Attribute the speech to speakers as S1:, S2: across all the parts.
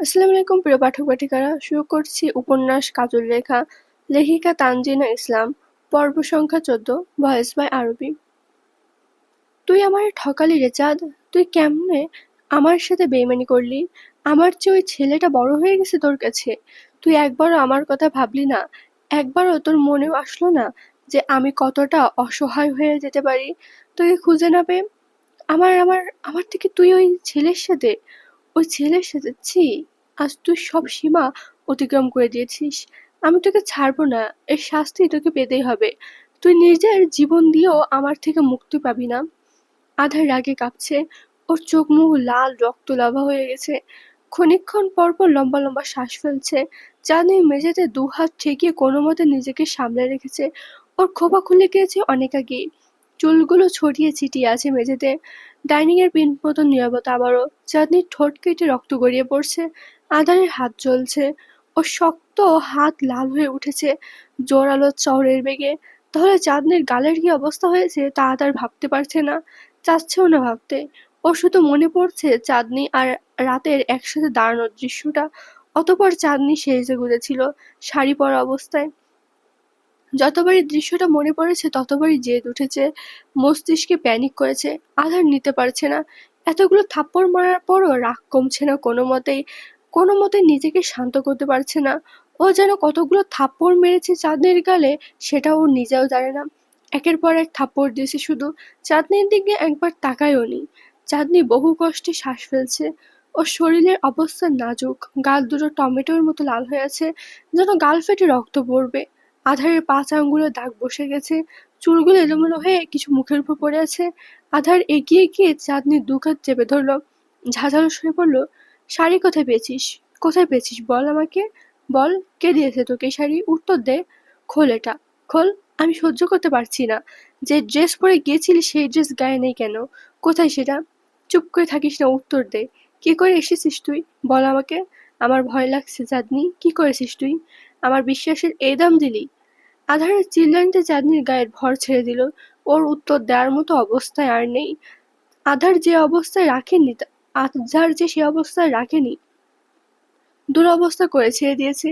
S1: আসসালামু আলাইকুম প্রিয় পাঠক পাঠিকারা, শুরু করছি উপন্যাস কাজল রেখা, লেখিকা তানজিনা ইসলাম, পর্ব সংখ্যা 14, ভয়েস বাই আরবি। তুই আমারে ঠকালি রে চাঁদ, তুই কেমনে আমার সাথে বেইমানি করলি? আমার চেয়ে ওই ছেলেটা বড় হয়ে গেছে তোর কাছে। তুই একবারও আমার কথা ভাবলি না? একবারও তোর মনেও আসলো না যে আমি কতটা অসহায় হয়ে যেতে পারি তোকে খুঁজে না পেয়ে? আমার আমার আমার থেকে তুই ওই ছেলের সাথে ছি। আজ তুই সব সীমা অতিক্রম করে দিয়েছিস। আমি তোকে ছাড়বো না, এর শাস্তি তোকে পেতেই হবে। তুই নিজের জীবন দিয়েও আমার থেকে মুক্তি পাবি না। আধার রাগে কাঁপছে, ওর চোখ মুখ লাল রক্তলাভা হয়ে গেছে। খানিকক্ষণ পর পর লম্বা লম্বা শ্বাস ফেলছে। চাঁদনি মেঝেতে দুহাত ঠেকিয়ে কোনো মতে নিজেকে সামলে রেখেছে। ওর খোপা খুলে গিয়েছে অনেক আগেই। চুলগুলো ছড়িয়ে ছিটিয়ে আছে মেঝেতে। ডাইনিং এর পিন মতন নীরবতা আবারও। চাঁদনির ঠোঁট কেটে রক্ত গড়িয়ে পড়ছে। আধারের হাত জ্বলছে। ওর শক্ত হাত লাল হয়ে উঠেছে জোরালো চওড়ের বেগে। তাহলে চাঁদনির গালের কি অবস্থা হয়েছে তা আধার ভাবতে পারছে না, চাচ্ছেও না ভাবতে। ওর শুধু মনে পড়ছে চাঁদনি আর রাতের একসাথে দাঁড়ানোর দৃশ্যটা। অতঃপর চাঁদনি সেজে গুজেছিল শাড়ি পরা অবস্থায়। যতবারই দৃশ্যটা মনে পড়েছে ততবারই জেদ উঠেছে, মস্তিষ্কে প্যানিক করেছে। আধার নিতে পারছে না। এতগুলো থাপ্পড় মারার পরও রাগ কমছে না কোনো মতে নিজেকে শান্ত করতে পারছে না। ও যেন কতগুলো থাপ্পড় মেরেছে চাঁদনির গালে, সেটা ও নিজেও জানে না। একের পর এক থাপ্পড় দিয়েছে শুধু। চাঁদনির দিকে একবার তাকায়ও নি। চাঁদনি বহু কষ্টে শ্বাস ফেলছে। ওর শরীরের অবস্থা নাজুক, গাল দুটো টমেটোর মতো লাল হয়ে আছে, যেন গাল ফেটে রক্ত পড়বে। আধারের 5 আঙ্গুলে দাগ বসে গেছে। চুলগুলো এলোমেলো হয়ে কিছু মুখের উপর পড়ে আছে। আধার এগিয়ে গিয়ে চাঁদনির 2 হাত চেপে ধরল। ঝাঁঝালো সুরে বলল, শাড়ি কোথায় পেয়েছিস? কোথায় পেয়েছিস বল আমাকে। বল, কে দিয়েছে তোকে এই শাড়ি? উত্তর দে। খোল এটা, খোল। আমি সহ্য করতে পারছি না। যে ড্রেস পরে গিয়েছিলি সেই ড্রেস গায়ে নেই কেন? কোথায় সেটা? চুপ করে থাকিস না, উত্তর দে। কি করে এসেছিস তুই? বল আমাকে। আমার ভয় লাগছে চাঁদনি, কি করেছিস তুই? আমার বিশ্বাসের এই দাম দিলি? আঁধারে চিল্লানিতে চাঁদনির গায়ের ভর ছেড়ে দিল। ওর উত্তর দেওয়ার মতো অবস্থায় আর নেই। আঁধার যে অবস্থায় রাখেনি আধার যে সে অবস্থায় রাখেনি, দুরবস্থা করে ছেড়ে দিয়েছে।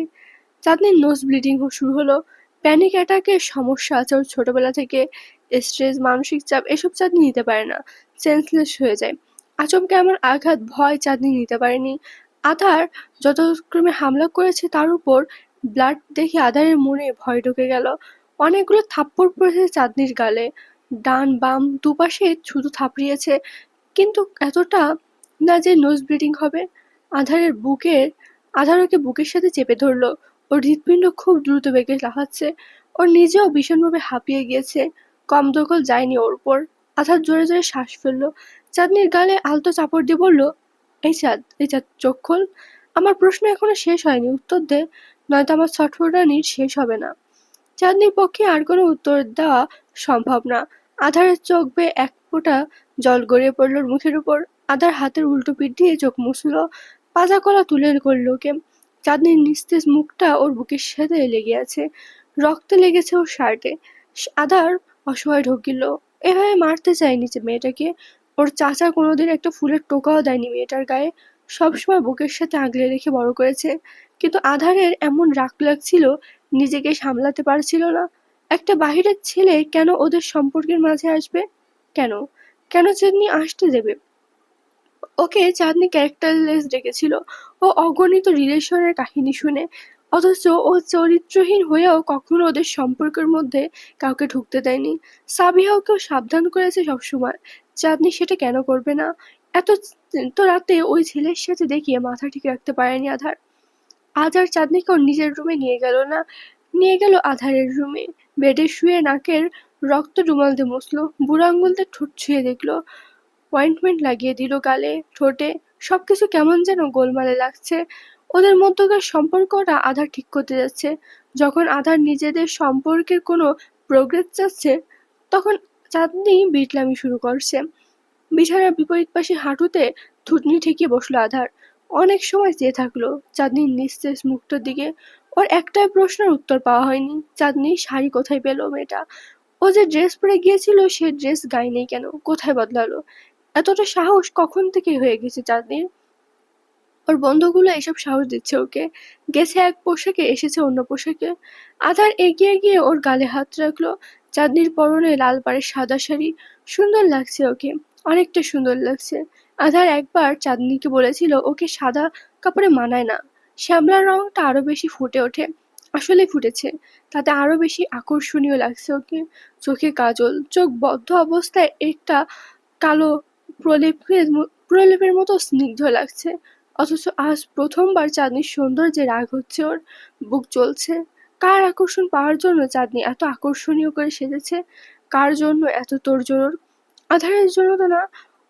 S1: চাঁদনির নোজ ব্লিডিং শুরু হলো। প্যানিক অ্যাটাকের সমস্যা আছে ওর ছোটবেলা থেকে। স্ট্রেস, মানসিক চাপ এসব চাঁদনি নিতে পারে না, সেন্সলেস হয়ে যায়। আচমকা এমন আঘাত, ভয় চাঁদনি নিতে পারেনি। আধার যথাক্রমে হামলা করেছে তার উপর। ব্লাড দেখে আধারের মনে ভয় ঢুকে গেল। অনেকগুলো থাপ্পড় পড়েছে চাঁদনির গালে, ডান বাম দুপাশে শুধু থাপড়িয়েছে, কিন্তু এতটা না যে নোজ ব্লিডিং হবে। আধারের বুকের আধার ওকে বুকের সাথে চেপে ধরল। ওর হৃৎপিণ্ড খুব দ্রুত বেগে লাফাচ্ছে। ওর নিজেও ভীষণভাবে হাঁপিয়ে গিয়েছে। কম দখল যায়নি ওর উপর। আধার জোরে জোরে শ্বাস ফেলল। চাঁদনির গালে আলতো চাপড় দিয়ে বলল, এই চাঁদ চোখ খোল। আমার প্রশ্ন এখনো শেষ হয়নি, উত্তর দে, নয়তো আমার ছটফটানির শেষ হবে না। চাঁদনির পক্ষে আর কোনো উত্তর দেওয়া সম্ভব না। আঁধারের চোখ বেয়ে এক ফোঁটা জল গড়িয়ে পড়ল ওর মুখের উপর। আঁধার হাতের উল্টো পিঠ দিয়ে চোখ মুছল, পাজা কলা তুলে করল ওকে। চাঁদনির নিস্তেজ মুখটা ওর বুকের সাথে লেগে আছে, রক্তে লেগেছে ওর শার্টে। আঁধার অসহায় ঢোকিল। এভাবে মারতে চায়নি যে মেয়েটাকে। ওর চাচা কোনোদিন একটা ফুলের টোকাও দেয়নি মেয়েটার গায়ে, সবসময় বুকের সাথে আগলে রেখে বড় করেছে। কিন্তু আঁধারের এমন রাগ লাগছিল, নিজেকে সামলাতে পারছিল না। একটা বাহিরের ছেলে কেন ওদের সম্পর্কের মাঝে আসবে? কেন? কেন চাঁদনি আসতে দেবে? ওকে চাঁদনি ক্যারেক্টারলেস রেখেছিল। ও অগণিত রিলেশনের কাহিনী শুনে, অথচ ও চরিত্রহীন হয়েও কখনো ওদের সম্পর্কের মধ্যে কাউকে ঢুকতে দেয়নি। সাবিহা ওকেও সাবধান করেছে সবসময়। চাঁদনি সেটা কেন করবে না? এত তো রাতে ওই ছেলের সাথে দেখিয়ে মাথা ঠিক রাখতে পারেনি আধার। আজ আর চাঁদনিকে ওর নিজের রুমে নিয়ে গেল না, নিয়ে গেল আঁধারের রুমে। বেডে শুয়ে নাকের রক্ত রুমাল দিয়ে মুছল, বুড়ো আঙুল দিয়ে ঠোঁট ছুঁয়ে দেখল, অয়েন্টমেন্ট লাগিয়ে দিল গালে, ঠোঁটে। সবকিছু কেমন যেন গোলমালে লাগছে। ওদের মধ্যকার সম্পর্কটা আধার ঠিক করতে যাচ্ছে। যখন আধার নিজেদের সম্পর্কের কোনো প্রোগ্রেস চাচ্ছে, তখন চাঁদনি বিটলামি শুরু করছে। বিছানার বিপরীত পাশে হাঁটুতে থুতনি ঠেকিয়ে বসলো আধার। অনেক সময় চেয়ে থাকলো চাঁদনির নিস্তেজ মুখটার দিকে। ওর একটাই প্রশ্নের উত্তর পাওয়া হয়নি, চাঁদনি শাড়ি কোথায় পেল মেয়েটা? ও যে ড্রেস পরে গিয়েছিল সে ড্রেস গায়ে নেই কেন? কোথায় বদলালো? এতটা সাহস কখন থেকে হয়ে গেছে চাঁদনির? ওর বন্ধুগুলো এসব সাহস দিচ্ছে ওকে। গেছে এক পোশাকে, এসেছে অন্য পোশাকে। আধার এগিয়ে গিয়ে ওর গালে হাত রাখলো। চাঁদনির পরনে লাল পাড়ের সাদা শাড়ি, সুন্দর লাগছে ওকে, অনেকটা সুন্দর লাগছে। আধার একবার চাঁদনিকে বলেছিল ওকে সাদা কাপড়ে মানায় না, শ্যামলা রংটা আরো বেশি ফুটে ওঠে। আসলে ফুটেছে, তাতে আরো বেশি আকর্ষণীয় লাগছে ওকে। চোখে কাজল, চোখ বদ্ধ অবস্থায় একটা কালো প্রলেপের মতো স্নিগ্ধ লাগছে। অথচ আজ প্রথমবার চাঁদনির সৌন্দর্যে রাগ হচ্ছে ওর। বুক জ্বলছে। কার আকর্ষণ পাওয়ার জন্য চাঁদনি এত আকর্ষণীয় করে সেজেছে? কার জন্য এত তোড়জোড়? আধারের জন্য তো না,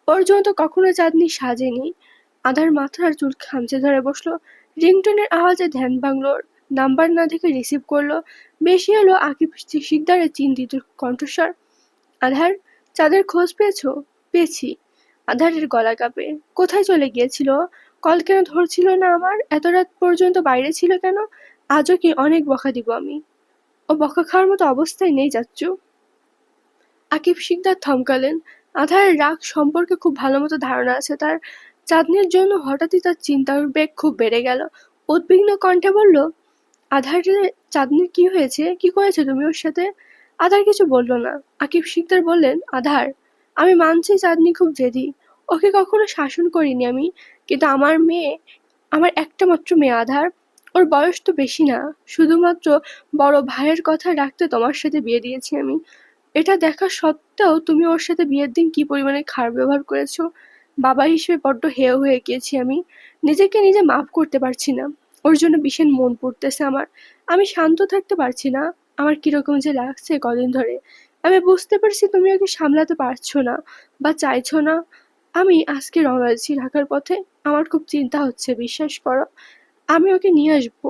S1: ওর জন্য তো কখনো চাঁদনি সাজেনি। আধার মাথার চুল খামচে ধরে বসলো। রিংটনের আওয়াজে ধ্যান ভাঙল ওর। নাম্বার না দেখে রিসিভ করলো। বেশি এলো আকিব শিকদারের চিন্তিত কণ্ঠস্বর। আধার, চাঁদের খোঁজ পেয়েছো? পেয়েছি। আধারের গলা কাঁপে। কোথায় চলে গিয়েছিল? কল কেন ধরছিল না আমার? এত রাত পর্যন্ত বাইরে ছিল কেন? আজও কি অনেক বকা দিব আমি? ও বকা খাওয়ার মতো অবস্থায় নেই চাচ্চু। আকিব শিকদার থমকালেন। আধারের রাগ সম্পর্কে খুব ভালোমতো ধারণা আছে তার। চাঁদনির জন্য হঠাৎই তার চিন্তার বেগ খুব বেড়ে গেল। উদ্বিগ্ন কণ্ঠে বলল, আধারে চাঁদনির কি হয়েছে? কি করেছে তুমি ওর সাথে? আধার কিছু বলল না। আকিব শিকদার বললেন, আধার, আমি মানছি চাঁদনি খুব জেদি। ওকে কখনো শাসন করিনি আমি। কিন্তু আমার মেয়ে, আমার একটা মাত্র মেয়ে আধার। ওর বয়স তো বেশি না। শুধুমাত্র বড় ভাইয়ের কথা রাখতে তোমার সাথে বিয়ে দিয়েছি আমি। এটা দেখা সত্ত্বেও তুমি ওর সাথে বিয়ের দিন কি পরিমাণে খারাপ ব্যবহার করেছো। বাবা হিসেবে বড্ড হেয় হয়ে গিয়েছি আমি। নিজেকে নিজে মাফ করতে পারছি না। ওর জন্য ভীষণ মন পড়তেছে আমার। আমি শান্ত থাকতে পারছি না। আমার কিরকম যে লাগছে কদিন ধরে। আমি বুঝতে পারছি তুমি ওকে সামলাতে পারছো না বা চাইছো না। আমি আজকে রওনা দিচ্ছি ঢাকার পথে। আমার খুব চিন্তা হচ্ছে, বিশ্বাস করো। আমি ওকে নিয়ে আসবো।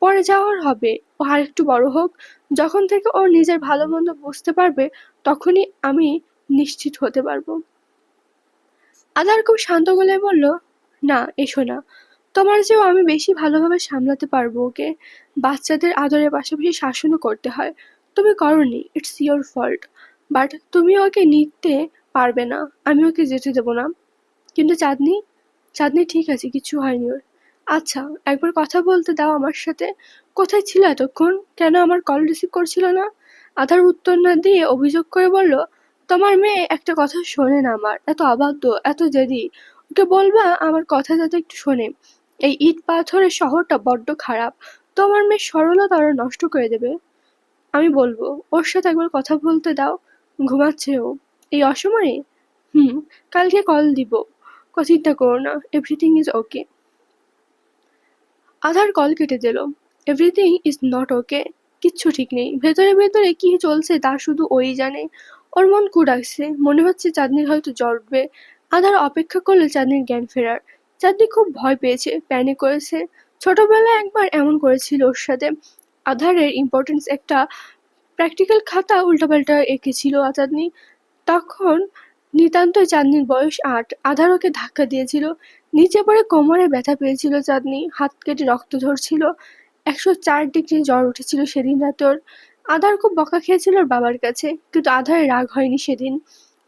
S1: পরে যাওয়ার হবে। ও আরেকটু বড় হোক। যখন থেকে ও নিজের ভালো মন্দ বুঝতে পারবে, তখনই আমি নিশ্চিত হতে পারবো। আধার খুব শান্ত গলায় বলল, না, এসো না। তোমার চেয়েও আমি বেশি ভালোভাবে সামলাতে পারবো ওকে। বাচ্চাদের আদরের পাশাপাশি শাসনও করতে হয়। তুমি করোনি, ইটস ইয়োর ফল্ট। বাট তুমি ওকে নিতে পারবে না। আমি ওকে যেতে দেবো না। কিন্তু চাঁদনি, চাঁদনি ঠিক আছে, কিছু হয়নি ওর। আচ্ছা, একবার কথা বলতে দাও আমার সাথে। কোথায় ছিল এতক্ষণ? কেন আমার কল রিসিভ করছিল না? আধার উত্তর না দিয়ে অভিযোগ করে বলল, তোমার মেয়ে একটা কথা শোনে না আমার, এত অবাধ্য, এত জেদি। ওকে বলবা আমার কথা যাতে একটু শোনে। এই ইট পাথরের শহরটা বড্ড খারাপ। তোমার মেয়ে সরলতা আরো নষ্ট করে দেবে। আমি বলবো, ওর সাথে একবার কথা বলতে দাও। ঘুমাচ্ছে ও এই অসময়ে? হুম, কালকে কল দিব। চিন্তা করো না, everything is okay. Aadhaar call কেটে দিল। Everything is not okay. কিচ্ছু ঠিক নেই। ভেতরে ভেতরে কি চলছে তা শুধু ওই জানে। ওর মন কুড়াচ্ছে। মনে হচ্ছে চাঁদনির হয়তো জ্বর উঠবে। আধার অপেক্ষা করলে চাঁদনির জ্ঞান ফেরার। চাঁদনি খুব ভয় পেয়েছে, প্যানিক করেছে। ছোটবেলায় একবার এমন করেছিল ওর সাথে। আধারের ইম্পর্টেন্স একটা প্র্যাকটিক্যাল খাতা উল্টাপাল্টা এঁকেছিল চাঁদনি। তখন নিতান্তই চাঁদনির বয়স ৮। আধার ওকে ধাক্কা দিয়েছিল। নিচে পড়ে কোমরে ব্যথা পেয়েছিল চাঁদনি। হাত কেটে রক্ত ঝরছিল। ১০৪ ডিগ্রি জ্বর উঠেছিল সেদিন রাতে ওর। আধার খুব বকা খেয়েছিল ওর বাবার কাছে। কিন্তু আধারের রাগ হয়নি সেদিন।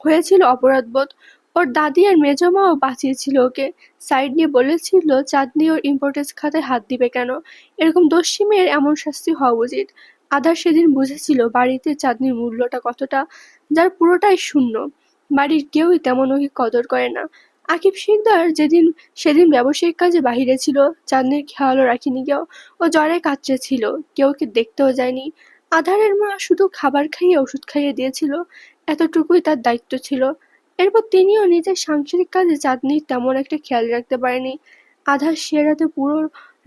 S1: হয়েছিল অপরাধবোধ। ওর দাদি আর মেজো মাও বাঁচিয়েছিল ওকে। সাইড নিয়ে বলেছিল চাঁদনি ওর ইম্পর্টেন্স খাতায় হাত দিবে কেন। এরকম দস্যি মেয়ের এমন শাস্তি হওয়া উচিত। আধার সেদিন বুঝেছিল বাড়িতে চাঁদনির মূল্যটা কতটা, যার পুরোটাই শূন্য। বাড়ির কেউই তেমন ওকে কদর করে না। আকিব শিকদার সেদিন ব্যবসায়িক কাজে বাহিরে ছিল। চাঁদনির খেয়ালও রাখিনি কেউ। ও জ্বরে কাতরেছিল। কেউ ওকে দেখতেও যায়নি। আধারের মা শুধু খাবার খাইয়ে ওষুধ খাইয়ে দিয়েছিল। এতটুকুই তার দায়িত্ব ছিল। এরপর তিনিও নিজের সাংসারিক কাজে চাঁদনির তেমন একটা খেয়াল রাখতে পারেনি। আধার সে রাতে পুরো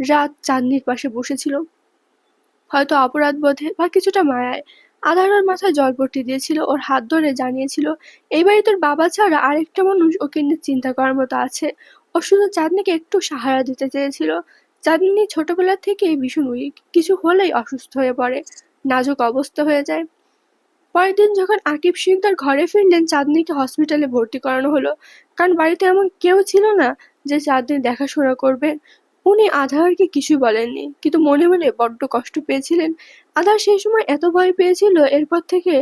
S1: রাত চাঁদনির পাশে বসেছিল। হয়তো অপরাধবোধে বা কিছুটা মায়ায়। আধার ওর মাথায় জলপট্টি দিয়েছিল, ওর হাত ধরে জানিয়েছিল, এই বাড়ি তোর বাবা ছাড়া আরেকটা মানুষ ওকে নিয়ে চিন্তা করার মতো আছে। ও শুধু চাঁদনিকে একটু সাহারা দিতে চেয়েছিল। চাঁদনি ছোটবেলা থেকেই ভীষণ উইক। কিছু হলেই অসুস্থ হয়ে পড়ে। নাজুক অবস্থা হয়ে যায়। পরের দিন যখন আকিব শিকদার ঘরে ফিরলেন, চাঁদনিকে হসপিটালে ভর্তি করানো হলো। কারণ বাড়িতে এমন কেউ ছিল না যে চাঁদনির দেখাশোনা করবে। উনি আধারকে কিছুই বলেননি, কিন্তু মনে মনে বড্ড কষ্ট পেয়েছিলেন। আধার সেই সময় এত ভয় পেয়েছিল, এরপর থেকে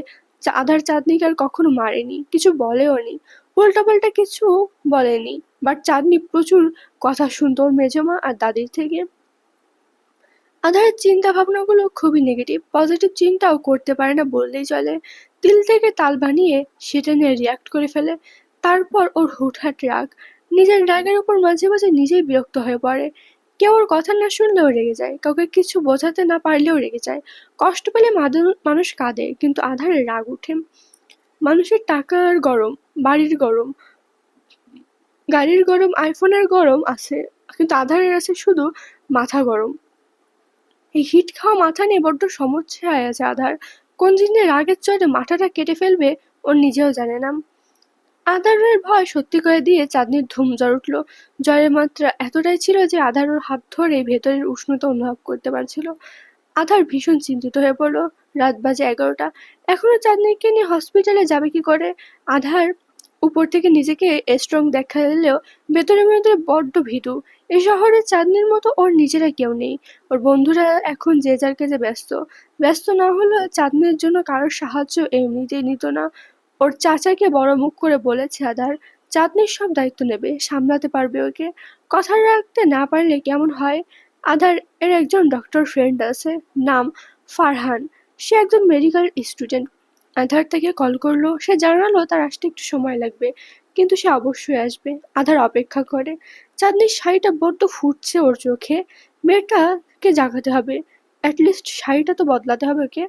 S1: আধার চাঁদনিকে আর কখনো মারেনি, কিছু বলেও নি, উল্টাপাল্টা কিছু বলেনি। বাট চাঁদনি প্রচুর কথা শুনতো ওর মেজমা আর দাদির থেকে। আধারের চিন্তা ভাবনাগুলো খুবই নেগেটিভ, পজিটিভ চিন্তাও করতে পারে না বললেই চলে। তিল থেকে তাল বানিয়ে সেটা নিয়ে রিয়াক্ট করে ফেলে। তারপর ওর হুটহাট রাগ, নিজের রাগের উপর মাঝে মাঝে নিজেই বিরক্ত হয়ে পড়ে। কেউ ওর কথা না শুনলেও রেগে যায়, কাউকে কিছু বোঝাতে না পারলেও রেগে যায়। কষ্ট পেলে মানুষ কাঁদে, কিন্তু আধারের রাগ উঠে। মানুষের টাকার গরম, বাড়ির গরম, গাড়ির গরম, আইফোনের গরম আছে, কিন্তু আধারের আছে শুধু মাথা গরম। এই হিট খাওয়া মাথা নিয়ে বড্ড সমস্যায় আছে আধার। কোন দিনে রাগের চোটে মাথাটা কেটে ফেলবে ওর নিজেও জানে না। আধারের ভয় সত্যি করে দিয়ে চাঁদনির ধুম জ্বর উঠল। জ্বরের মাত্রা এতটাই ছিল যে আধার ওর হাত ধরে ভেতরের উষ্ণতা অনুভব করতে পারছিল। আধার ভীষণ চিন্তিত হয়ে পড়ল। রাত বাজে 11টা। এখনো চাঁদনিকে নিয়ে হসপিটালে যাবে কি করে? আধার উপর থেকে নিজেকে স্ট্রং দেখালেও ভেতরে ভেতরে বড্ড ভীতু। এই শহরে চাঁদনির মতো ওর নিজেরা কেউ নেই। ওর বন্ধুরা এখন যে যার কাজে ব্যস্ত। ব্যস্ত না হলেও চাঁদনির জন্য কারোর সাহায্য এমনিতেই নিত না। ওর চাচাকে বড় মুখ করে বলেছে আধার চাঁদনির সব দায়িত্ব নেবে, সামলাতে পারবে ওকে। কথা রাখতে না পারলে কেমন হয়? আধার এর একজন ডক্টর ফ্রেন্ড আছে, নাম ফারহান। সে একজন মেডিকেল স্টুডেন্ট। আধার তাকে কল করলো, সে জানালো তার আসতে একটু সময় লাগবে, কিন্তু সে অবশ্যই আসবে। আধার অপেক্ষা করে। চাঁদনির শাড়িটা বড্ড ফুটছে ওর চোখে। মেয়েটাকে জাগাতে হবে, অ্যাটলিস্ট শাড়িটা তো বদলাতে হবে ওকে।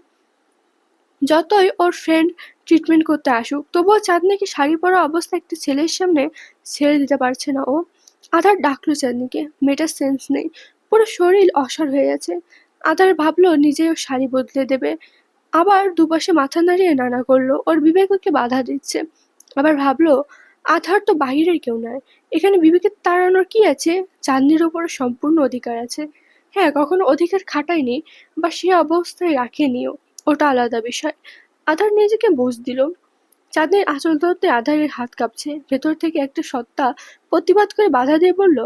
S1: যতই ওর ফ্রেন্ড ট্রিটমেন্ট করতে আসুক, তবুও চাঁদনিকে শাড়ি পরা অবস্থায় একটা ছেলের সামনে ছেড়ে দিতে পারছে না ও। আধার ডাকলো চাঁদনিকে, মেয়েটার সেন্স নেই, পুরো শরীর অসাড় হয়ে গেছে। আধার ভাবলো নিজেই ওর শাড়ি বদলে দেবে, আবার দুপাশে মাথা নাড়িয়ে নানা করলো, ওর বিবেক ওকে বাধা দিচ্ছে। আবার ভাবলো আধার তো বাহিরের কেউ নয়, এখানে বিবেকের তাড়ানোর কি আছে? চাঁদনির ওপর সম্পূর্ণ অধিকার আছে। হ্যাঁ, কখনো অধিকার খাটায়নি বা সে অবস্থায় রাখেনিও, ওটা আলাদা বিষয়। আধার নিজেকে বুঝ দিল। চাঁদনির আঁচল ধরতে আধারের হাত কাঁপছে। ভেতর থেকে একটা সত্তা প্রতিবাদ করে বাধা দিয়ে বলল,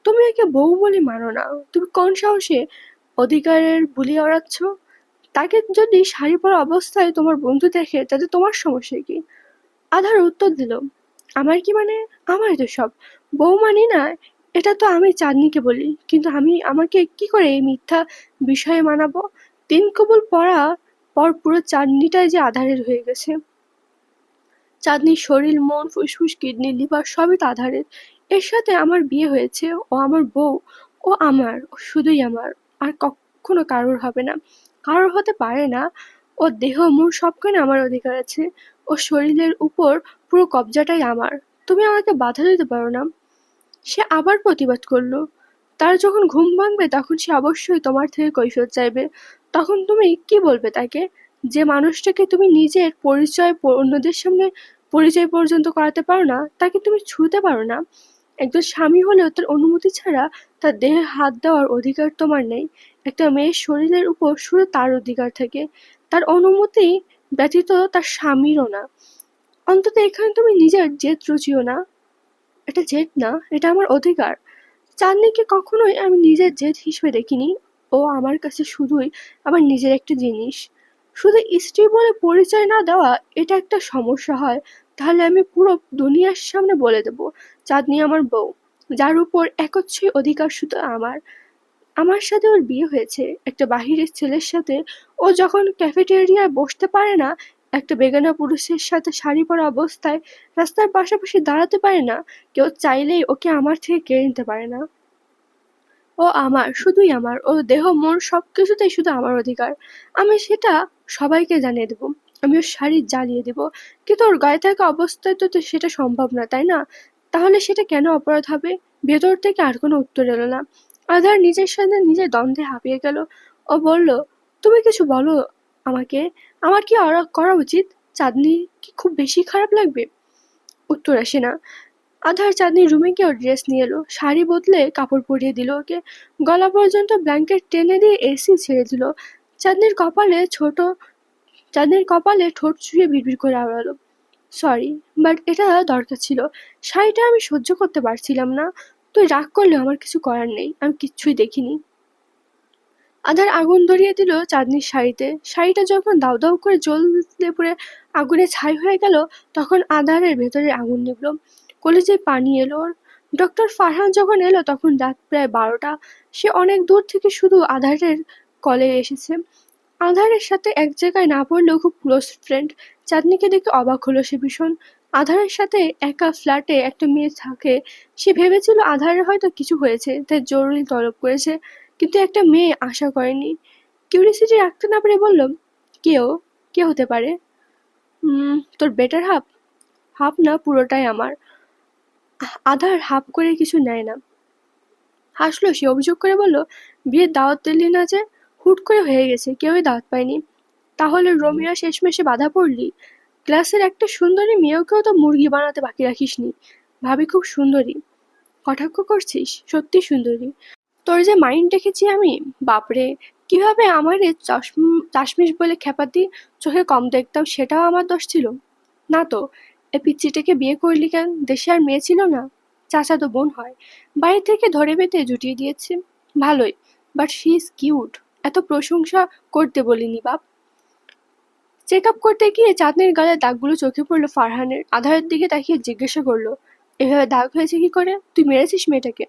S1: তুমি একে বউ বলে মানো না। তুমি কোন সাহসে অধিকারের বুলি ওড়াচ্ছ? তাকে যদি শাড়ি পরা অবস্থায় তোমার বন্ধু দেখে, তাতে তোমার সমস্যা কি? আধার উত্তর দিল, আমার কি মানে? আমার তো সব। বউ মানি না এটা তো আমি চাঁদনিকে বলি, কিন্তু আমি আমাকে কি করে এই মিথ্যা বিষয়ে মানাবো? তিন কবুল পড়া পর পুরো চাঁদনিটাই যে আধারের হয়ে গেছে। চাঁদনির শরীর, মন, ফুসফুস, কিডনি, লিভার সবই তো আধারের। এর সাথে আমার বিয়ে হয়েছে, ও আমার বউ। ও আমার, ও শুধুই আমার, আর কখনো কারোর হবে না, কারোর হতে পারে না। ওর দেহ মন সবখানে আমার অধিকার আছে। ওর শরীরের উপর পুরো কবজাটাই আমার। তুমি আমাকে বাধা দিতে পারো না। সে আবার প্রতিবাদ করলো, তার যখন ঘুম ভাঙবে তখন সে অবশ্যই তোমার থেকে কৈফিয়ত চাইবে। তখন তুমি কি বলবে তাকে? যে মানুষটাকে তুমি নিজের পরিচয় অন্যদের সামনে পরিচয় পর্যন্ত করাতে পারো না, তাকে তুমি ছুঁতে পারো না। একজন স্বামী হলেও তার অনুমতি ছাড়া তার দেহে হাত দেওয়ার অধিকার তোমার নেই। একটা মেয়ের শরীরের উপর শুধু তার অধিকার থাকে, তার অনুমতি ব্যতীত তার স্বামীরও না। অন্তত এখানে তুমি নিজের জেদ রুচিও না। এটা জেদ না, এটা আমার অধিকার। চাঁদনিকে কখনোই আমি নিজের জেদ হিসেবে দেখিনি। ও আমার কাছে শুধুই আমার নিজের একটা জিনিস। শুধু স্ত্রী বলে পরিচয় না দেওয়া এটা একটা সমস্যা হয়, তাহলে আমি পুরো দুনিয়ার সামনে বলে দেব চাঁদনি আমার বউ, যার উপর একচ্ছই অধিকার শুধু আমার। আমার সাথে ওর বিয়ে হয়েছে একটা বাহিরের ছেলের সাথে। ও যখন ক্যাফেটেরিয়ায় বসতে পারে না, একটা বেগানা পুরুষের সাথে শাড়ি পরা অবস্থায় রাস্তার পাশাপাশি দাঁড়াতে পারে না, কেউ চাইলেই ওকে আমার থেকে কেড়ে নিতে পারে না। ও আমার, শুধুই আমার। ওর দেহ মন সবকিছুতেই শুধু আমার অধিকার। আমি সেটা সবাইকে জানিয়ে দেব। আমি ওর শাড়ি জ্বালিয়ে দেব। কিন্তু ওর গায়ে থাকা অবস্থায় তো সেটা সম্ভব না, তাই না? তাহলে সেটা কেন অপরাধ হবে? ভেতর থেকে আর কোনো উত্তর এলো না। আধার নিজের সাথে নিজের দ্বন্দ্বে হাঁপিয়ে গেল। ও বলল, তুমি কিছু বলো আমাকে। আমার কি করা উচিত? চাঁদনি কি খুব বেশি খারাপ লাগবে? উত্তর আসে না। আধার চাঁদনির রুমে গিয়ে ওর ড্রেস নিয়ে এলো, শাড়ি বদলে কাপড় পরিয়ে দিল ওকে, গলা পর্যন্ত ব্ল্যাঙ্কেট টেনে দিয়ে এসি ছেড়ে দিল। চাঁদনির কপালে ছোট চাঁদনির কপালে ঠোঁট ছুঁয়ে বিড়বিড় করে আওড়ালো, সরি, বাট এটা দরকার ছিল। শাড়িটা আমি সহ্য করতে পারছিলাম না। তুই রাগ করলেও আমার কিছু করার নেই, আমি কিচ্ছুই দেখিনি। আধার আগুন ধরিয়ে দিল চাঁদনির শাড়িতে। শাড়িটা যখন দাউ দাউ করে জ্বলতে পুড়ে আগুনে ছাই হয়ে গেল, তখন আধারের ভেতরে আগুন নিভল। কলেজে পানি এলো ওর। ডক্টর ফারহান যখন এলো তখন রাত প্রায় 12টা। সে অনেক দূর থেকে শুধু আধারের কলে এসেছে। আধারের সাথে এক জায়গায় না পড়লেও খুব ক্লোজ ফ্রেন্ড। চাঁদনিকে দেখে অবাক হলো সে ভীষণ। আধারের সাথে একা ফ্ল্যাটে একটা মেয়ে থাকে। সে ভেবেছিল আধারের হয়তো কিছু হয়েছে, তাই জরুরি তলব করেছে, কিন্তু একটা মেয়ে আশা করেনি। কিউরিসিটি রাখতে না পেরে বলল, কেউ কে হতে পারে? তোর বেটার হাফ? হাফ না, পুরোটাই আমার। আধার হাফ করে কিছু নেয় না। হাসলো সে, অভিযোগ করে বলল, বিয়ের দাওয়াত দিলি না যে? হুট করে হয়ে গেছে, কেউই দাওয়াত পায়নি। তাহলে রোমিও শেষমেশে বাধা পড়লি? ক্লাসের একটা সুন্দরী মেয়েকেও তো মুরগি বানাতে বাকি রাখিসনি। ভাবি খুব সুন্দরী। কটাক্ষ করছিস? সত্যি সুন্দরী। তোর যে মাইন্ড দেখেছি আমি, বাপরে! কিভাবে আমারে চাশমিশ বলে খেপাতি চোখে কম দেখতাম, সেটাও আমার দোষ ছিল? না তো। এ পিচ্চিটাকে বিয়ে করলি কেন? দেশে আর মেয়ে ছিল না? চাচাতো বোন হয়। বাড়ি থেকে ধরে বেঁধে জুটিয়ে দিয়েছে। ভালোই, বাট শি ইজ কিউট। এত প্রশংসা করতে বলিনি বাপ। চেক আপ করতে গিয়ে চাঁদনির গালের দাগগুলো চোখে পড়লো ফারহানের। আধারের দিকে তাকিয়ে জিজ্ঞাসা করলো, এভাবে দাগ হয়েছে কি করে? তুই মেরেছিস মেয়েটাকে?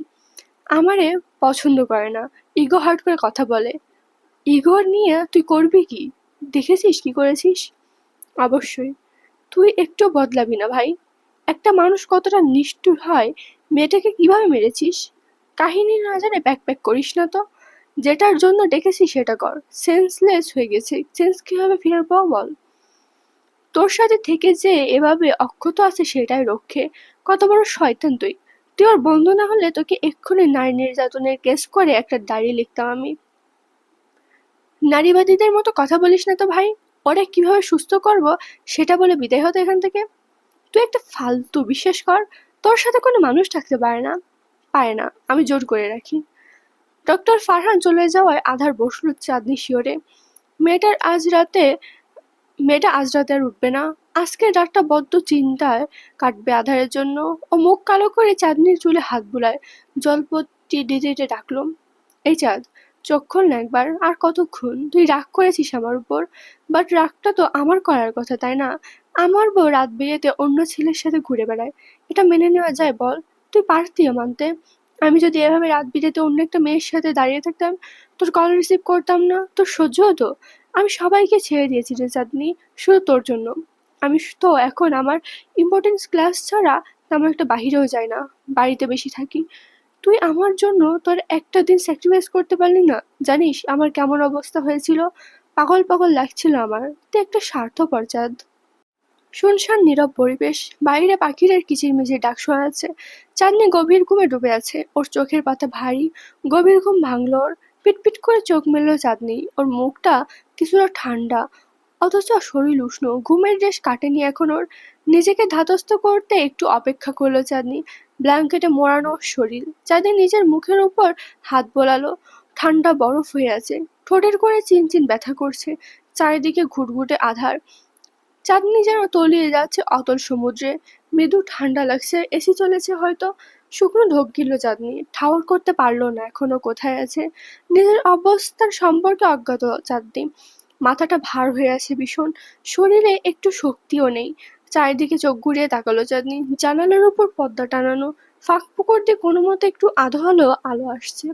S1: আমারে পছন্দ করে না, ইগো হার্ট করে কথা বলে। ইগো নিয়ে তুই করবি কি? দেখেছিস কি করেছিস? অবশ্যই। তুই একটু বদলাবি না ভাই। একটা মানুষ কতটা নিষ্ঠুর হয়। মেয়েটাকে কিভাবে মেরেছিস? কাহিনী না জানে প্যাক প্যাক করিস না তো। যেটার জন্য ডেকেছি সেটা কর। সেন্সলেস হয়ে গেছে, সেন্স কিভাবে ফিরে পাবো বল? তোর সাথে থেকে যে এভাবে অক্ষত আছে সেটাই রক্ষে। কত বড় শয়তান তুই! তুই ওর বন্ধু না হলে তোকে এক্ষুনি নারী নির্যাতনের কেস করে একটা ডায়েরি লিখতাম আমি। নারীবাদীদের মতো কথা বলিস না তো ভাই। ওরা কিভাবে সুস্থ করব সেটা বলে বিদায় হতো এখান থেকে। তুই একটা ফালতু, বিশ্বাস কর। তোর সাথে কোনো মানুষ থাকতে পারে না। পারে না, আমি জোর করে রাখি। ডক্টর ফারহান চলে যাওয়ায় আধার বসল চাঁদনি শিওরে। মেয়েটার আজ রাতে মেয়েটা আজ রাতে আর উঠবে না। আজকের রাতটা বড্ড চিন্তায় কাটবে আধারের জন্য। ও মুখ কালো করে চাঁদনির চুলে হাত বুলায়, জলপট্টি দিতে ডাকলো, এই চাঁদ, চোখ খোল না একবার। আর কতক্ষণ? তুই রাগ করেছিস আমার উপর, বাট রাগটা তো আমার করার কথা, তাই না? আমার বউ রাত বিরেতে অন্য ছেলের সাথে ঘুরে বেড়ায়, এটা মেনে নেওয়া যায় বল? তুই পারতিও মানতে। আমি যদি এভাবে রাত বিরেতে অন্য একটা মেয়ের সাথে দাঁড়িয়ে থাকতাম, তোর কল রিসিভ করতাম না, তোর সহ্য হতো? আমি সবাইকে ছেড়ে দিয়েছি রে চাঁদনি, শুধু তোর জন্য। আমি তো এখন আমার ইম্পর্টেন্স ক্লাস ছাড়া তেমন একটা বাহিরেও যাই না, বাড়িতে বেশি থাকি। তুই আমার জন্য তোর একটা দিন স্যাক্রিফাইস করতে পারলি না? জানিস আমার কেমন অবস্থা হয়েছিল? পাগল পাগল লাগছিল আমার। তুই একটা স্বার্থপর চাঁদ। শুনশান নীরব পরিবেশ। বাইরে পাখিদের কিচিরমিচির ডাক শোনা যাচ্ছে। চাঁদনি গভীর ঘুমে ডুবে আছে। ওর চোখের পাতা ভারী। গভীর ঘুম ভাঙল ওর। পিটপিট করে চোখ মেলল চাঁদনি। ওর মুখটা কিছুটা ঠান্ডা, অথচ শরীর উষ্ণ। ঘুমের রেশ কাটেনি এখন ওর। নিজেকে ধাতস্থ করতে একটু অপেক্ষা করলো চাঁদনি। ব্ল্যাঙ্কেটে মোড়ানো ওর শরীর। চাঁদনি নিজের মুখের উপর হাত বোলালো। ঠান্ডা বরফ হয়ে আছে। ঠোঁটের কোণে চিনচিন ব্যথা করছে। চারিদিকে ঘুটঘুটে আধার। চাঁদনি যেন তলিয়ে যাচ্ছে অতল সমুদ্রে। মৃদু ঠান্ডা লাগছে, এসি চলেছে হয়তো। শুকনো ঢোক গিলল চাঁদনি। ঠাউর করতে পারলো না এখনো কোথায় আছে। নিজের অবস্থান সম্পর্কে অজ্ঞাত চাঁদনি। মাথাটা ভার হয়ে আছে ভীষণ। শরীরে একটু শক্তিও নেই। চারিদিকে চোখ ঘুরিয়ে তাকালো চাঁদনি। জানালার উপর পর্দা টানানো। ফাঁক পুকুর দিয়ে কোনো মতে একটু আধো আলো আলো আসছে।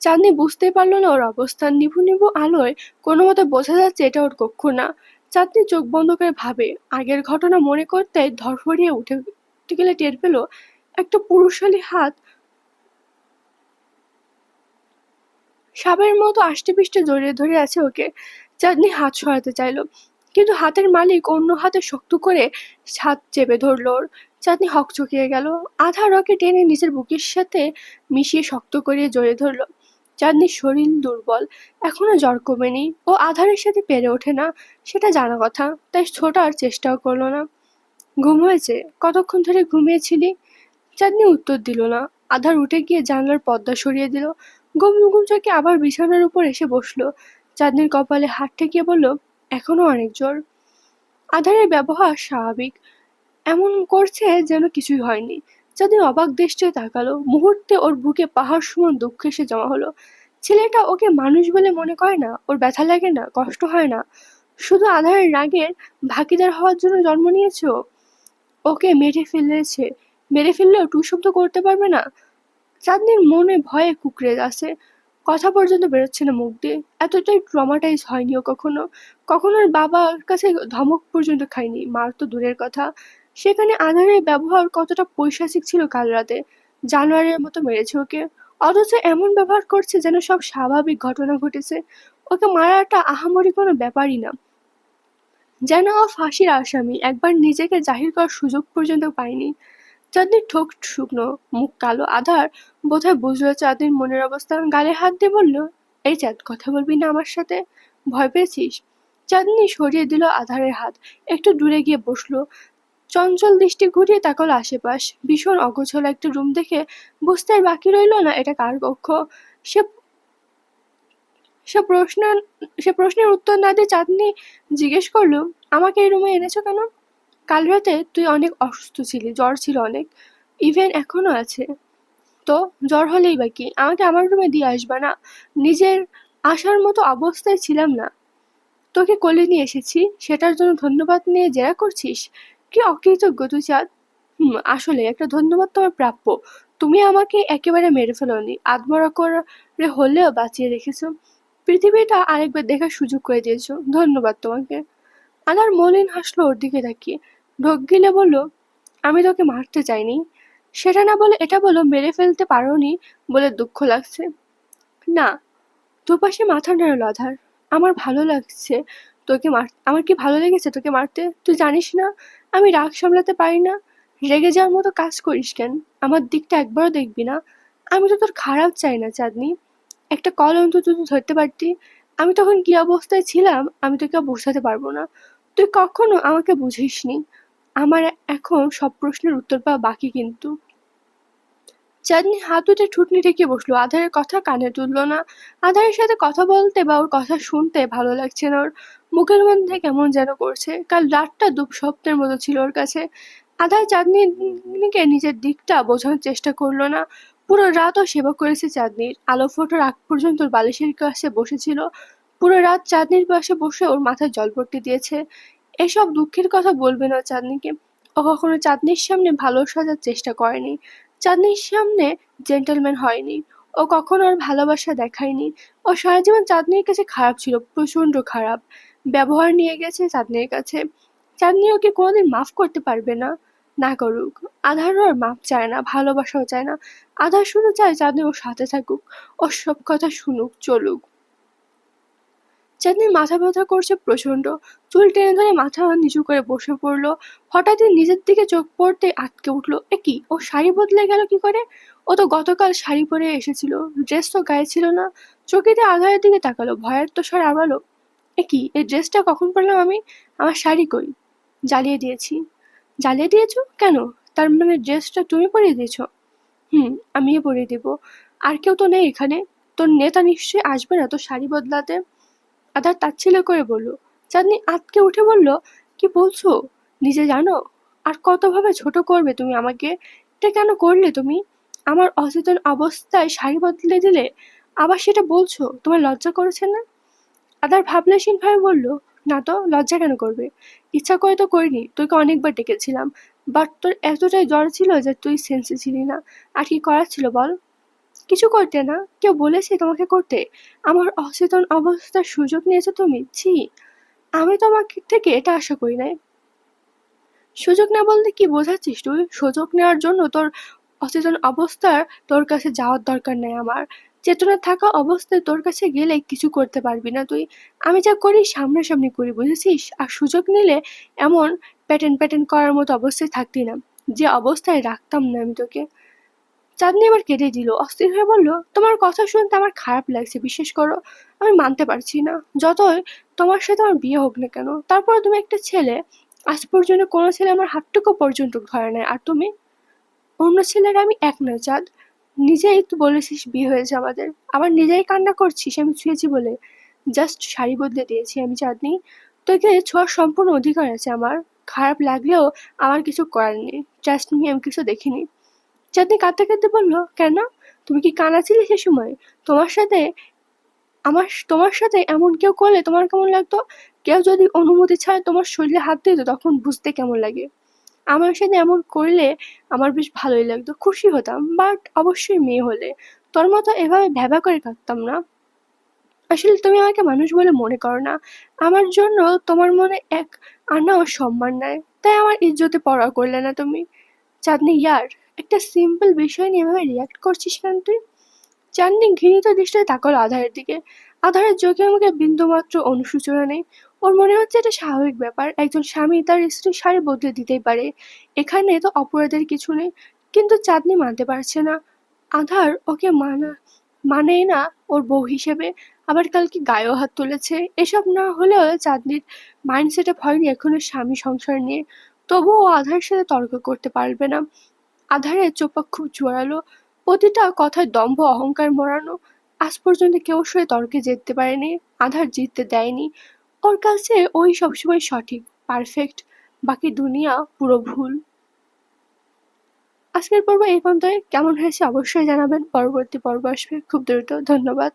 S1: চাঁদনি বুঝতেই পারল না ওর অবস্থান। নিভু নিভু আলোয় কোনো মতে বোঝা যাচ্ছে এটা ওর কক্ষ না। চাঁদনি চোখ বন্ধ করে ভাবে। আগের ঘটনা মনে করতে ধরফরিয়ে উঠে গেলে টের পেল একটা পুরুষালী হাত সাপের মতো আষ্টেপৃষ্টে জড়িয়ে ধরে আছে ওকে। চাঁদনি হাত সরাতে চাইলো, কিন্তু হাতের মালিক অন্য হাতে শক্ত করে হাত চেপে ধরল ওর। চাঁদনি হকচকিয়ে গেল। আধার ওকে টেনে নিজের বুকের সাথে মিশিয়ে শক্ত করে জড়িয়ে ধরল। চাঁদনির শরীর দুর্বল, এখনো জ্বর কমেনি। ও আধারের সাথে পেরে ওঠে না, সেটা জানা কথা, তাই ছোটার চেষ্টাও করলো না। ঘুম হয়েছে? কতক্ষণ ধরে ঘুমিয়েছিলি? চাঁদনি উত্তর দিল না। আধার উঠে গিয়ে জানলার পর্দা সরিয়ে দিল। ঘুম ঘুম চোখে আবার বিছানার উপর এসে বসলো। চাঁদনির কপালে হাত ঠেকিয়ে বলল, এখনো অনেক জ্বর। আধারের ব্যবহার স্বাভাবিক, এমন করছে যেন কিছুই হয়নি। চাঁদনি অবাক দৃষ্টিতে তাকালো। মুহূর্তে ওর বুকে পাহাড় সমান দুঃখ এসে জমা হলো। ছেলেটা ওকে মানুষ বলে মনে করে না? ওর ব্যথা লাগে না, কষ্ট হয় না? শুধু আধারের রাগের ভাগিদার হওয়ার জন্য জন্ম নিয়েছে ও? ওকে মেরে ফেলেছে মেরে ফেললেও টু শব্দ করতে পারবে না? চাঁদনির মনে ভয়ে কুঁকড়ে আছে, কথা পর্যন্ত বেরোচ্ছে না মুখ দিয়ে। এতটাই ট্রমাটাইজ হয়নি ও কখনো। কখনো ওর বাবার কাছে ধমক পর্যন্ত খায়নি, মার তো দূরের কথা। সেখানে আধারের ব্যবহার কতটা পৈশাচিক ছিল কাল রাতে। জানোয়ারের মতো মেরেছে ওকে, অথচ এমন ব্যবহার করছে যেন সব স্বাভাবিক ঘটনা ঘটেছে। ওকে মারাটা আহামরি কোনো ব্যাপারই না, যেন ও ফাঁসির আসামি, একবার নিজেকে জাহির করার সুযোগ পর্যন্ত পায়নি। চাঁদনির ঠোঁট শুকনো, মুখ কালো। আধার বোধহয় বুঝলো চাঁদনির মনের অবস্থা, গালে হাত দিয়ে বলল, এই চাঁদ, কথা বলবি না আমার সাথে? ভয় পেয়েছিস? চাঁদনি সরিয়ে দিল আধারের হাত, একটু দূরে গিয়ে বসলো। চঞ্চল দৃষ্টি ঘুরিয়ে তাকালো আশেপাশ। ভীষণ অগোছালো একটা রুম দেখে বুঝতে আর বাকি রইল না এটা কার কক্ষ। সে সে প্রশ্ন সে প্রশ্নের উত্তর না দিয়ে চাঁদনি জিজ্ঞেস করলো, আমাকে এই রুমে এনেছো কেন? কাল রাতে তুই অনেক অসুস্থ ছিলি, জ্বর ছিল অনেক, ইভেন এখনো আছে। তো জ্বর হলেই বা কি, আমাকে আমার রুমে দিয়ে আসবা না? নিজের আসার মতো অবস্থায় ছিলাম না, তোকে কোলে নিয়ে এসেছি, সেটার জন্য ধন্যবাদ নিয়ে জেরা করছিস? কি অকৃতজ্ঞ তুই চাঁদ। আসলে একটা ধন্যবাদ তোমার প্রাপ্য। তুমি আমাকে একেবারে মেরে ফেলোনি, আধমরা করে হলেও বাঁচিয়ে রেখেছো, পৃথিবীটা আরেকবার দেখার সুযোগ করে দিয়েছো, ধন্যবাদ তোমাকে। আনার মলিন হাসলো ওর দিকে তাকিয়ে, ঢোক গিলে বলল, আমি তোকে মারতে চাইনি। সেটা না বলে এটা বলো মেরে ফেলতে পারোনি বলে দুঃখ লাগছে? না। দুপাশে মাথা নাড়ল আধার। আমার ভালো লাগছে তোকে আমার কি ভালো লেগেছে তোকে মারতে? তুই জানিস না আমি রাগ সামলাতে পারি না। রেগে যাওয়ার মতো কাজ করিস কেন? আমার দিকটা একবারও দেখবি না? আমি তো তোর খারাপ চাই না চাঁদনি, একটা কল অন্তত তুই ধরতে পারতি। আমি তখন কি অবস্থায় ছিলাম আমি তোকে বোঝাতে পারবো না, তুই কখনো আমাকে বুঝিসনি। আমার এখন সব প্রশ্নের উত্তর পাওয়া বাকি কিন্তু। চাঁদনি হাত দুটো ঠুটনি ঠেকিয়ে বসলো, আধারের কথা কানে তুললো না। আধারের সাথে কথা বলতে বা ওর কথা শুনতে ভালো লাগছে না ওর। মুখের মধ্যে কেমন যেন করছে। কাল রাতটা দুঃস্বপ্নের মতো ছিল ওর কাছে। আধার চাঁদনিকে নিজের দিকটা বোঝানোর চেষ্টা করলো না। পুরো রাত ও সেবা করেছে চাঁদনির, আলো ফোটার আগ পর্যন্ত ওর বালিশের কাছে বসেছিল। পুরো রাত চাঁদনির পাশে বসে ওর মাথায় জলপট্টি দিয়েছে। এসব দুঃখের কথা বলবে না চাঁদনিকে। ও কখনো চাঁদনির সামনে ভালো সাজার চেষ্টা করেনি, চাঁদনির সামনে জেন্টলম্যান হয়নি, ও কখনো ওর ভালোবাসা দেখায়নি। ও সারা জীবন চাঁদনির কাছে খারাপ ছিল, প্রচন্ড খারাপ ব্যবহার নিয়ে গেছে চাঁদনির কাছে। চাঁদনি ওকে কোনোদিন মাফ করতে পারবে না, না করুক। আধারও ওর মাফ চায় না, ভালোবাসাও চায় না। আধার শুধু চায় চাঁদনি ওর সাথে থাকুক, ওর সব কথা শুনুক, চলুক। চাঁদনির মাথা ব্যথা করছে প্রচন্ড, চুল টেনে ধরে মাথা নিচু করে বসে পড়লো। হঠাৎই নিজের দিকে চোখ পড়তে আটকে উঠলো, এ কি, ও শাড়ি বদলে গেল কি করে? ও তো গতকাল শাড়ি পরে এসেছিল, ড্রেস তো গায়ে ছিল না। চকিতে আধারের দিকে তাকালো, ভয়ের তো স্বর আওড়ালো, এ কি, এই ড্রেসটা কখন পরলাম আমি? আমার শাড়ি কই? জ্বালিয়ে দিয়েছি। জ্বালিয়ে দিয়েছো কেন? তার মানে ড্রেসটা তুমি পরিয়ে দিয়েছো? আমিই পরিয়ে দিব। আর কেউ তো নেই এখানে? তোর নেতা নিশ্চয়ই আসবে না তোর শাড়ি বদলাতে? আধার তাচ্ছিল্য করে বলল। চাঁদনি আঁতকে উঠে বলল, কি বলছো? নিজে জানো? আর কতভাবে ছোট করবে তুমি আমাকে? এটা কেন করলে তুমি? আমার অচেতন অবস্থায় শাড়ি বদলে দিলে, আবার সেটা বলছো? তোমার লজ্জা করেছে না? আধার ভাবনাসীন ভাবে বলল, না তো, লজ্জা কেন করবে? ইচ্ছা করে তো করিনি, তোকে অনেকবার ডেকেছিলাম, বাট তোর এতটাই জ্বর ছিল যে তুই সেন্সে ছিলি না। আর কি করার ছিল বল? কিছু করতে না, কেউ বলেছে তোমাকে করতে? আমার অচেতন অবস্থার সুযোগ নিয়েছো তুমি, ছি। আমি তোমার থেকে এটা আশা করি নাই। সুযোগ না বলতে কি বোঝাচ্ছিস তুই? সুযোগ নেওয়ার জন্য তোর অচেতন অবস্থার তোর কাছে যাওয়ার দরকার নেই আমার। চেতনা থাকা অবস্থায় তোর কাছে গেলে কিছু করতে পারবি না তুই। আমি যা করি সামনাসামনি করি, বুঝেছিস? আর সুযোগ নিলে এমন প্যাটার্ন প্যাটার্ন করার মতো অবস্থায় থাকতি না, যে অবস্থায় রাখতাম না আমি তোকে। চাঁদনি এবার কেঁদে দিল, অস্থির হয়ে বলল, তোমার কথা শুনতে আমার খারাপ লাগছে, বিশ্বাস করো। আমি মানতে পারছি না, যতই তোমার সাথে আমার বিয়ে হোক না কেন, তারপরে তুমি একটা ছেলে। আজ পর্যন্ত কোনো ছেলে আমার হাতটুকু পর্যন্ত ধরে নেয়, আর তুমি? অন্য ছেলেরা আমি এক নয় চাঁদ। নিজেই তো বলেছিস বিয়ে হয়েছে আমাদের, আবার নিজেই কান্না করছিস আমি ছুঁয়েছি বলে। জাস্ট শাড়ি বদলে দিয়েছি আমি চাঁদনি, তোকে ছোঁয়ার সম্পূর্ণ অধিকার আছে আমার। খারাপ লাগলেও আমার কিছু করার নেই, ট্রাস্ট মি, আমি কিছু দেখিনি। চাঁদনি কাঁদতে কাঁদতে বলল, কেন? তুমি কি কানা ছিলে সে সময়? তোমার সাথে তোমার সাথে এমন কেউ করলে তোমার কেমন লাগতো? কেউ যদি অনুমতি ছাড়া তোমার শরীরে হাত দিত তখন বুঝতে কেমন লাগে? আমার সাথে এমন করলে আমার বেশ ভালোই লাগতো, খুশি হতাম, বাট অবশ্যই মেয়ে হলে তোর মতো এভাবে ভ্যাবা করে কাঁদতাম না। আসলে তুমি আমাকে মানুষ বলে মনে করো না, আমার জন্য তোমার মনে এক আনাও সম্মান নাই, তাই আমার ইজ্জতে পরোয়া করলে না তুমি। চাঁদনি ইয়ার, একটা সিম্পল বিষয় নিয়ে এভাবে রিয়াক্ট করছিস কেন তুই? চাঁদনি ঘৃণিত দৃষ্টিতে তাকালো আধারের দিকে। আধারের চোখে মুখে বিন্দুমাত্র অনুশোচনা নেই। ওর মনে হচ্ছে এটা স্বাভাবিক ব্যাপার, একজন স্বামী তার স্ত্রীর শাড়ি বদলে দিতেই পারে, এখানে তো অপরাধের কিছু নেই। কিন্তু চাঁদনি মানতে পারছে না। আধার ওকে মানেই না ওর বউ হিসেবে, আবার কালকে গায়েও হাত তুলেছে। এসব না হলেও চাঁদনির মাইন্ডসেট আপ হয়নি এখনো স্বামী সংসার নিয়ে। তবুও ও আধারের সাথে তর্ক করতে পারবে না। আধারের চোপাক খুব জোরালো, প্রতিটা কথায় দম্ভ অহংকার মোড়ানো। আজ পর্যন্ত কেউ ওর সাথে তর্কে জিততে পারেনি, আধার জিততে দেয়নি। ওর কাছে ওই সবসময় সঠিক, পারফেক্ট, বাকি দুনিয়া পুরো ভুল। আজকের পর্ব এই পর্যন্তই। কেমন হয়েছে অবশ্যই জানাবেন, পরবর্তী পর্ব আসবে খুব দ্রুত। ধন্যবাদ।